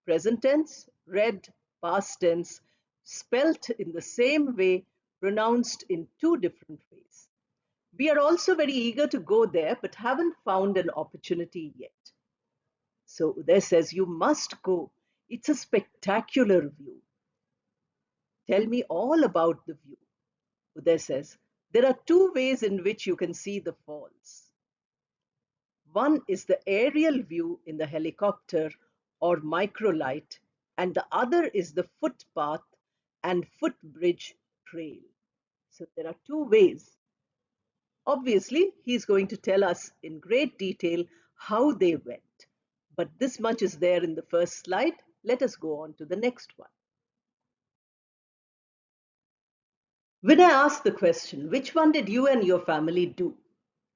S1: present tense, read, past tense, spelt in the same way, pronounced in two different ways. We are also very eager to go there, but haven't found an opportunity yet. So Uday says, you must go. It's a spectacular view. Tell me all about the view. Uday says, there are two ways in which you can see the falls. One is the aerial view in the helicopter or microlight, and the other is the footpath and footbridge trail. So there are two ways. Obviously, he's going to tell us in great detail how they went. But this much is there in the first slide. Let us go on to the next one. When I asked the question, which one did you and your family do?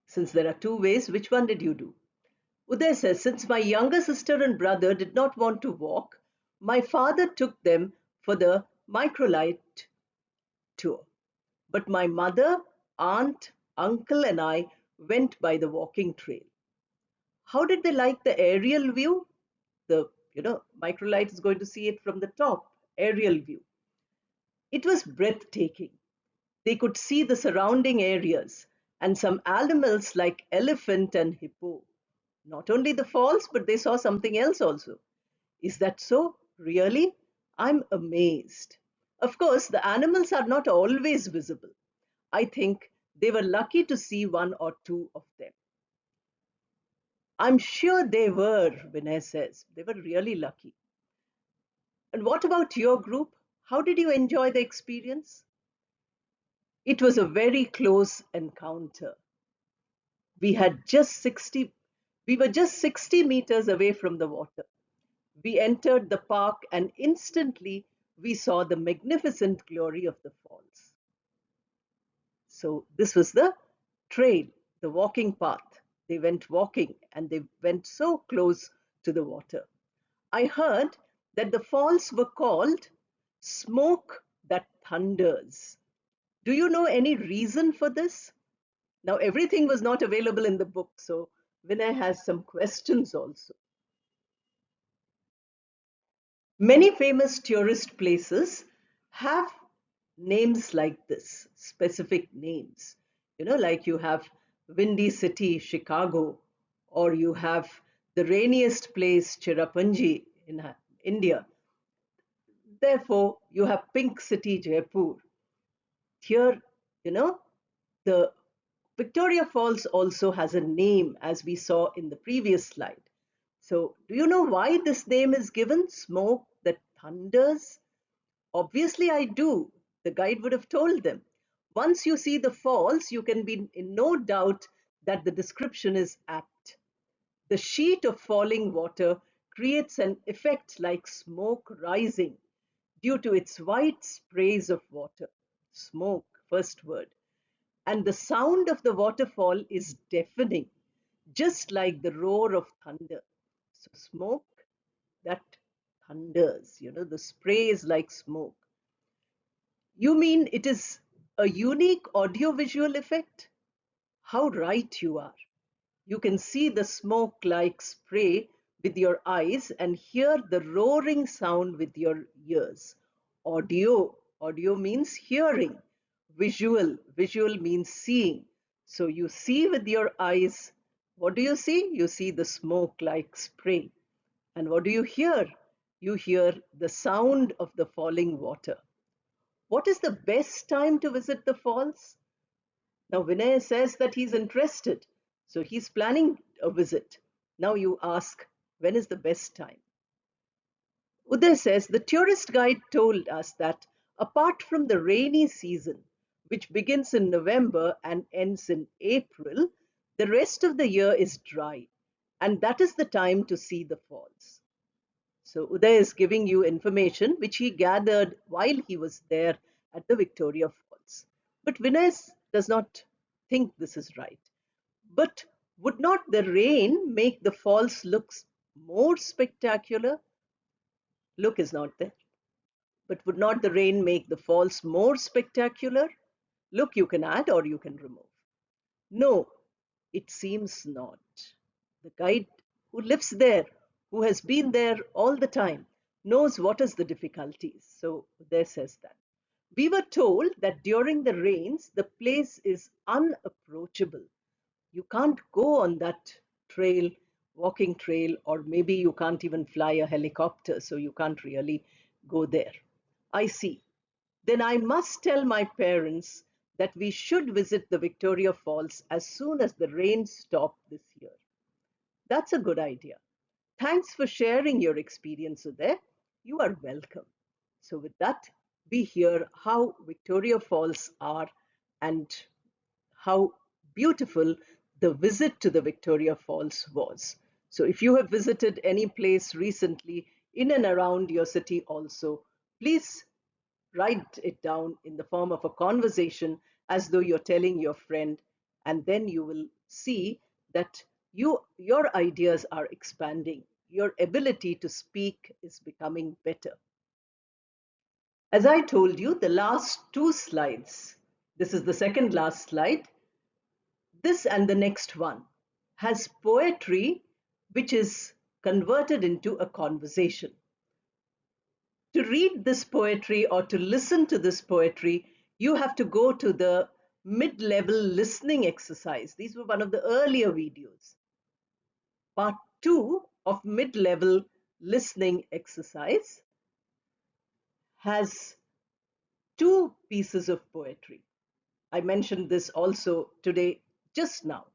S1: Since there are two ways, which one did you do? Uday says, since my younger sister and brother did not want to walk, my father took them for the microlight tour. But my mother, aunt, uncle, and I went by the walking trail. How did they like the aerial view? The microlight is going to see it from the top, aerial view. It was breathtaking. They could see the surrounding areas and some animals like elephant and hippo. Not only the falls, but they saw something else also. Is that so? Really? I'm amazed. Of course, the animals are not always visible. I think they were lucky to see one or two of them. I'm sure they were, Vinay says. They were really lucky. And what about your group? How did you enjoy the experience? It was a very close encounter. We had just 60 we were just 60 meters away from the water. We entered the park and instantly we saw the magnificent glory of the falls. So this was the trail, the walking path. They went walking and they went so close to the water. I heard that the falls were called Smoke That Thunders. Do you know any reason for this? Now, everything was not available in the book, so Vinay has some questions also. Many famous tourist places have names like this, specific names. Like you have Windy City, Chicago, or you have the rainiest place, Cherrapunji in India. Therefore, you have Pink City, Jaipur. Here, you know, the Victoria Falls also has a name, as we saw in the previous slide. So, do you know why this name is given? Smoke that thunders? Obviously, I do. The guide would have told them. Once you see the falls, you can be in no doubt that the description is apt. The sheet of falling water creates an effect like smoke rising due to its white sprays of water. Smoke, first word. And the sound of the waterfall is deafening, just like the roar of thunder. So, smoke that thunders, the spray is like smoke. You mean it is a unique audiovisual effect? How right you are. You can see the smoke like spray with your eyes and hear the roaring sound with your ears. Audio means hearing. Visual means seeing. So you see with your eyes. What do you see? You see the smoke like spray. And what do you hear? You hear the sound of the falling water. What is the best time to visit the falls? Now, Vinay says that he's interested, so he's planning a visit. Now, you ask, when is the best time? Uday says the tourist guide told us that apart from the rainy season, which begins in November and ends in April, the rest of the year is dry, and that is the time to see the falls. So Uday is giving you information which he gathered while he was there at the Victoria Falls. But Vinay does not think this is right. But would not the rain make the falls look more spectacular? Look is not there. But would not the rain make the falls more spectacular? Look, you can add or you can remove. No, it seems not. The guide who lives there, who has been there all the time, knows what is the difficulties. So there says that. We were told that during the rains, the place is unapproachable. You can't go on that trail, walking trail, or maybe you can't even fly a helicopter, so you can't really go there. I see. then I must tell my parents that we should visit the Victoria Falls as soon as the rain stops this year. That's a good idea. Thanks for sharing your experience there. You are welcome. So, with that, we hear how Victoria Falls are and how beautiful the visit to the Victoria Falls was. So, if you have visited any place recently in and around your city, also, please write it down in the form of a conversation as though you're telling your friend, and then you will see that your ideas are expanding. Your ability to speak is becoming better. As I told you, the last two slides, this is the second last slide, this and the next one has poetry which is converted into a conversation. To read this poetry or to listen to this poetry, you have to go to the mid-level listening exercise. These were one of the earlier videos. Part 2 of mid-level listening exercise has two pieces of poetry. I mentioned this also today, just now.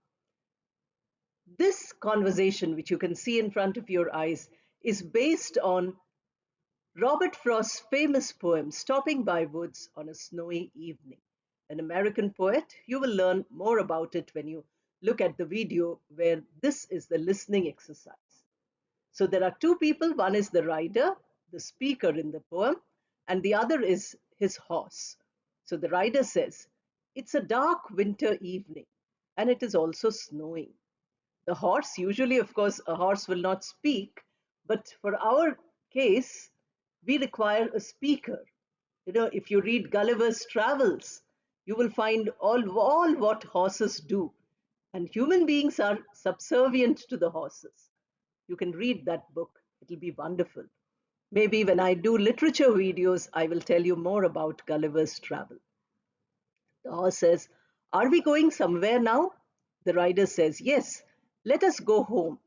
S1: This conversation, which you can see in front of your eyes, is based on Robert Frost's famous poem, Stopping by Woods on a Snowy Evening. An American poet. You will learn more about it when you look at the video where this is the listening exercise. So there are two people. One is the rider, the speaker in the poem, and the other is his horse. So the rider says, "It's a dark winter evening, and it is also snowing." The horse, usually, of course, a horse will not speak, but for our case, we require a speaker. If you read Gulliver's Travels, you will find all what horses do. And human beings are subservient to the horses. You can read that book, it'll be wonderful. Maybe when I do literature videos, I will tell you more about Gulliver's Travel. The horse says, "Are we going somewhere now?" The rider says, "Yes, let us go home.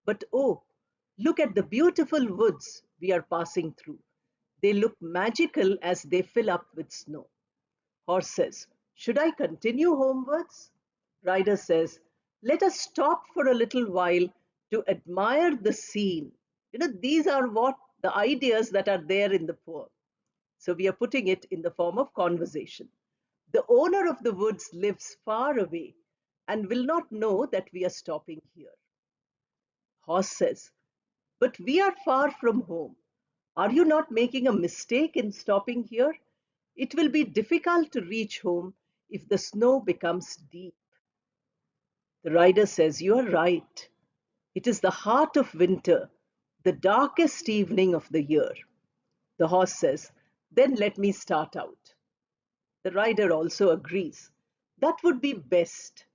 S1: But oh, look at the beautiful woods we are passing through. They look magical as they fill up with snow." Horse says, "Should I continue homewards?" Rider says, "Let us stop for a little while to admire the scene." These are what the ideas that are there in the poem. So we are putting it in the form of conversation. The owner of the woods lives far away and will not know that we are stopping here. Horse says, "But we are far from home. Are you not making a mistake in stopping here? It will be difficult to reach home if the snow becomes deep." The rider says, "You are right. It is the heart of winter, the darkest evening of the year." The horse says, "Then let me start out." The rider also agrees. "That would be best.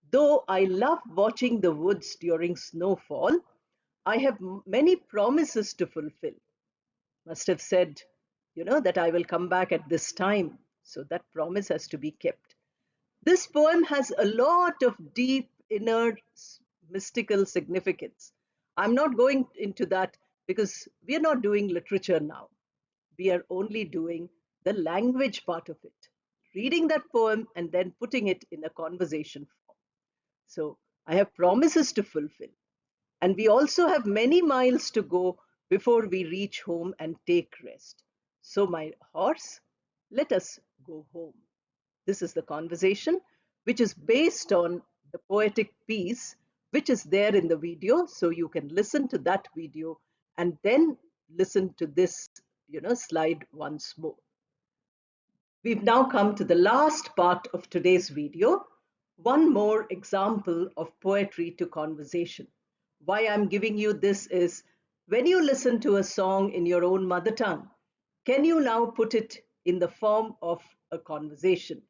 S1: Though I love watching the woods during snowfall, I have many promises to fulfill." Must have said, that I will come back at this time. So that promise has to be kept. This poem has a lot of deep inner mystical significance. I'm not going into that because we are not doing literature now. We are only doing the language part of it, reading that poem and then putting it in a conversation form. So I have promises to fulfill. And we also have many miles to go before we reach home and take rest. So, my horse, let us go home. This is the conversation, which is based on the poetic piece, which is there in the video. So, you can listen to that video and then listen to this, slide once more. We've now come to the last part of today's video. One more example of poetry to conversation. Why I'm giving you this is when you listen to a song in your own mother tongue, can you now put it in the form of a conversation?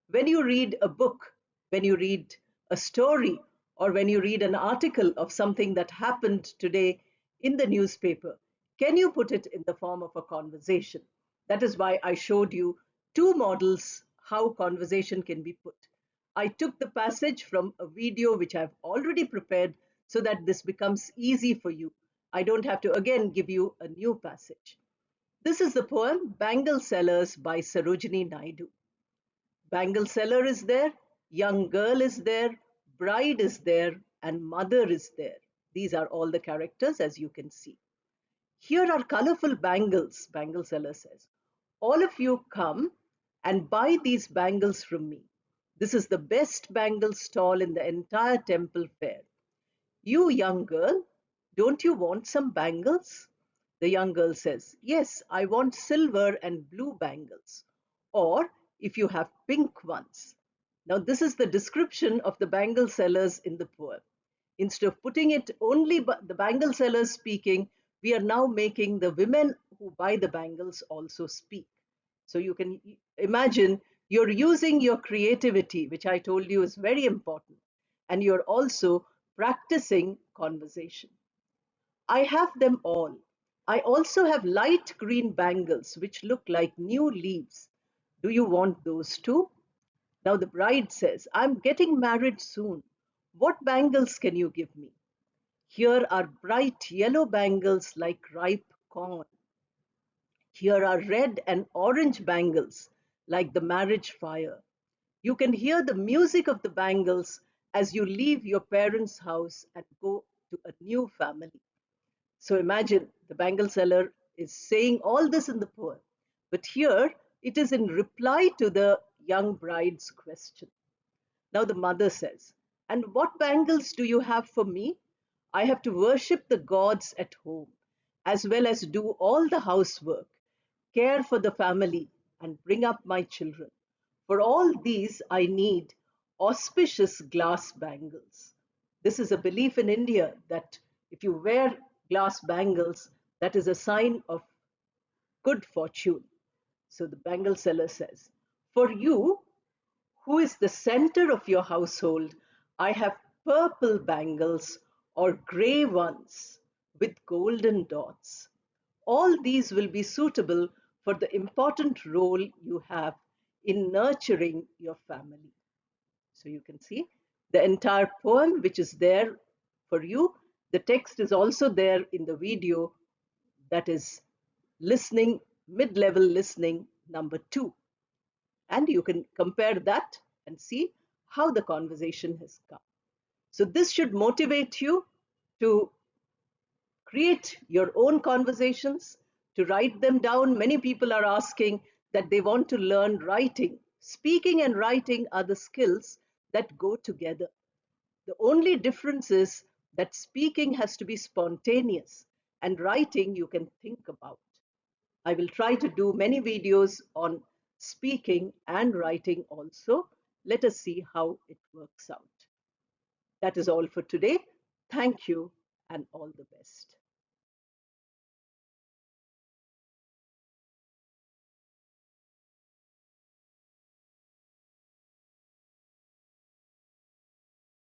S1: When you read a book, when you read a story, or when you read an article of something that happened today in the newspaper, can you put it in the form of a conversation? That is why I showed you two models how conversation can be put. I took the passage from a video which I've already prepared so that this becomes easy for you. I don't have to again give you a new passage. This is the poem Bangle Sellers by Sarojini Naidu. Bangle seller is there, young girl is there, bride is there, and mother is there. These are all the characters, as you can see. Here are colorful bangles, bangle seller says. All of you come and buy these bangles from me. This is the best bangle stall in the entire temple fair. You young girl, don't you want some bangles? The young girl says, yes, I want silver and blue bangles. Or if you have pink ones. Now, this is the description of the bangle sellers in the poem. Instead of putting it only the bangle sellers speaking, we are now making the women who buy the bangles also speak. So you can imagine you're using your creativity, which I told you is very important, and you're also practicing conversation. I have them all. I also have light green bangles which look like new leaves. Do you want those too? Now the bride says, I'm getting married soon. What bangles can you give me? Here are bright yellow bangles like ripe corn. Here are red and orange bangles like the marriage fire. You can hear the music of the bangles as you leave your parents' house and go to a new family. So imagine the bangle seller is saying all this in the poem, but here it is in reply to the young bride's question. Now the mother says, and what bangles do you have for me? I have to worship the gods at home, as well as do all the housework, care for the family, and bring up my children. For all these, I need auspicious glass bangles. This is a belief in India that if you wear glass bangles, that is a sign of good fortune. So the bangle seller says, for you, who is the center of your household, I have purple bangles or gray ones with golden dots. All these will be suitable for the important role you have in nurturing your family. So you can see the entire poem, which is there for you. The text is also there in the video, that is listening, mid-level listening number 2. And you can compare that and see how the conversation has come. So this should motivate you to create your own conversations, to write them down. Many people are asking that they want to learn writing. Speaking and writing are the skills that go together. The only difference is that speaking has to be spontaneous and writing you can think about. I will try to do many videos on speaking and writing also. Let us see how it works out. That is all for today. Thank you and all the best.